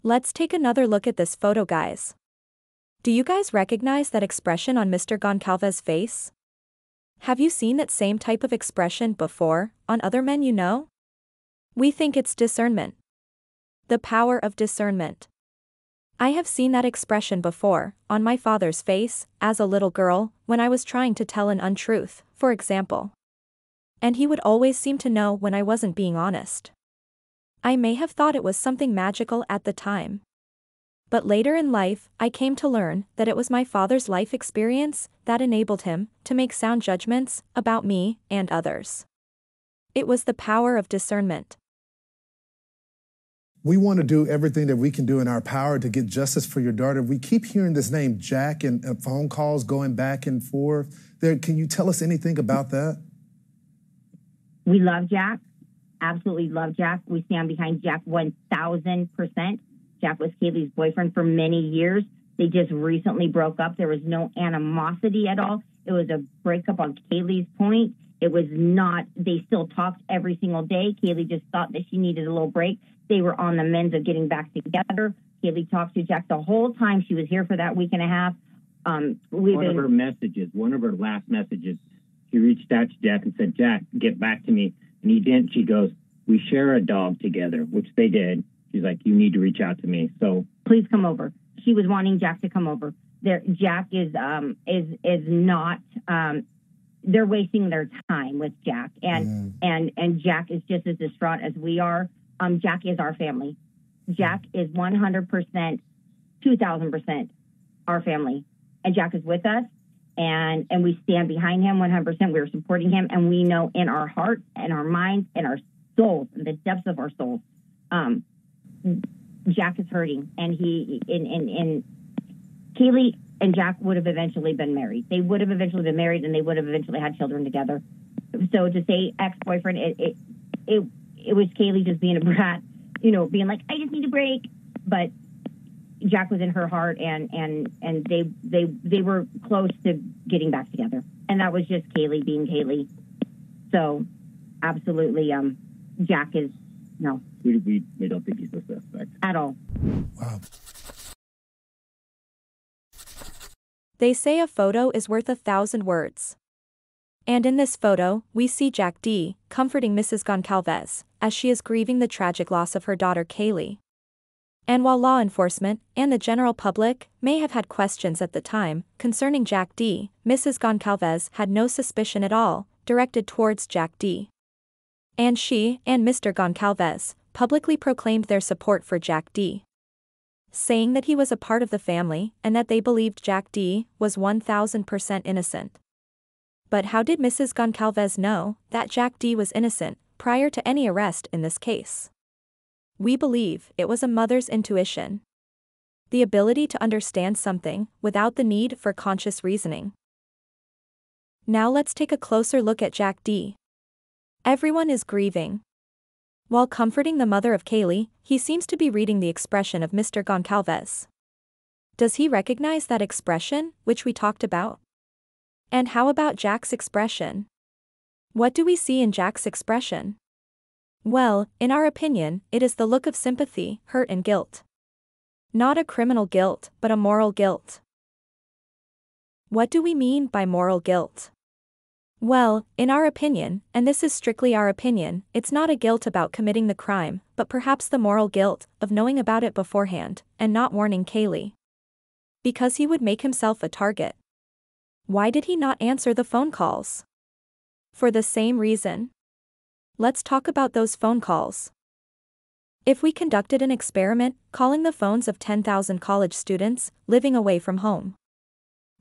Let's take another look at this photo, guys. Do you guys recognize that expression on Mr. Goncalves' face? Have you seen that same type of expression before, on other men you know? We think it's discernment. The power of discernment. I have seen that expression before, on my father's face, as a little girl, when I was trying to tell an untruth, for example. And he would always seem to know when I wasn't being honest. I may have thought it was something magical at the time. But later in life, I came to learn that it was my father's life experience that enabled him to make sound judgments about me and others. It was the power of discernment. We want to do everything that we can do in our power to get justice for your daughter. We keep hearing this name, Jack, and phone calls going back and forth. Can you tell us anything about that? We love Jack. Absolutely love Jack. We stand behind Jack 1,000%. Jack was Kaylee's boyfriend for many years. They just recently broke up. There was no animosity at all. It was a breakup on Kaylee's point. It was not, they still talked every single day. Kaylee just thought that she needed a little break. They were on the mend of getting back together. Kaylee talked to Jack the whole time. She was here for that week and a half. One of her last messages, she reached out to Jack and said, Jack, get back to me. And he didn't. She goes, we share a dog together, which they did. She's like, you need to reach out to me. So please come over. She was wanting Jack to come over. Jack is not. They're wasting their time with Jack, and Jack is just as distraught as we are. Jack is our family. Jack is 100%, 2,000% our family, and Jack is with us, and we stand behind him 100%. We're supporting him, and we know in our hearts and our minds and our souls, in the depths of our souls, Jack is hurting, and Kaylee and Jack would have eventually been married. They would have eventually been married, and they would have eventually had children together. So to say ex-boyfriend, it was Kaylee just being a brat, being like, I just need a break. But Jack was in her heart, and they were close to getting back together, and that was just Kaylee being Kaylee. So absolutely, Jack is no. We don't think he's a suspect at all. Wow. They say a photo is worth 1,000 words. And in this photo, we see Jack D. comforting Mrs. Goncalves, as she is grieving the tragic loss of her daughter Kaylee. And while law enforcement and the general public may have had questions at the time concerning Jack D., Mrs. Goncalves had no suspicion at all directed towards Jack D. And she and Mr. Goncalves publicly proclaimed their support for Jack D., saying that he was a part of the family and that they believed Jack D. was 1,000% innocent. But how did Mrs. Goncalves know that Jack D. was innocent prior to any arrest in this case? We believe it was a mother's intuition. The ability to understand something without the need for conscious reasoning. Now let's take a closer look at Jack D. Everyone is grieving. While comforting the mother of Kaylee, he seems to be reading the expression of Mr. Goncalves. Does he recognize that expression, which we talked about? And how about Jack's expression? What do we see in Jack's expression? Well, in our opinion, it is the look of sympathy, hurt and guilt. Not a criminal guilt, but a moral guilt. What do we mean by moral guilt? Well, in our opinion, and this is strictly our opinion, it's not a guilt about committing the crime, but perhaps the moral guilt of knowing about it beforehand and not warning Kaylee. Because he would make himself a target. Why did he not answer the phone calls? For the same reason. Let's talk about those phone calls. If we conducted an experiment calling the phones of 10,000 college students living away from home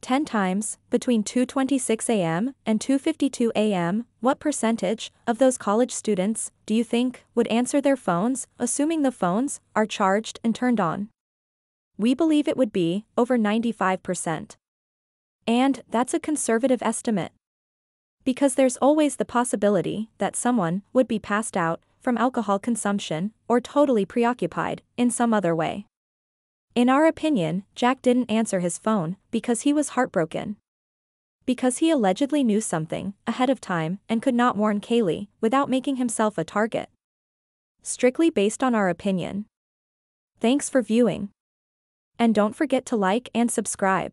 10 times, between 2:26 a.m. and 2:52 a.m., what percentage of those college students do you think would answer their phones, assuming the phones are charged and turned on? We believe it would be over 95%. And that's a conservative estimate. Because there's always the possibility that someone would be passed out from alcohol consumption or totally preoccupied in some other way. In our opinion, Jack didn't answer his phone because he was heartbroken. Because he allegedly knew something ahead of time and could not warn Kaylee without making himself a target. Strictly based on our opinion. Thanks for viewing. And don't forget to like and subscribe.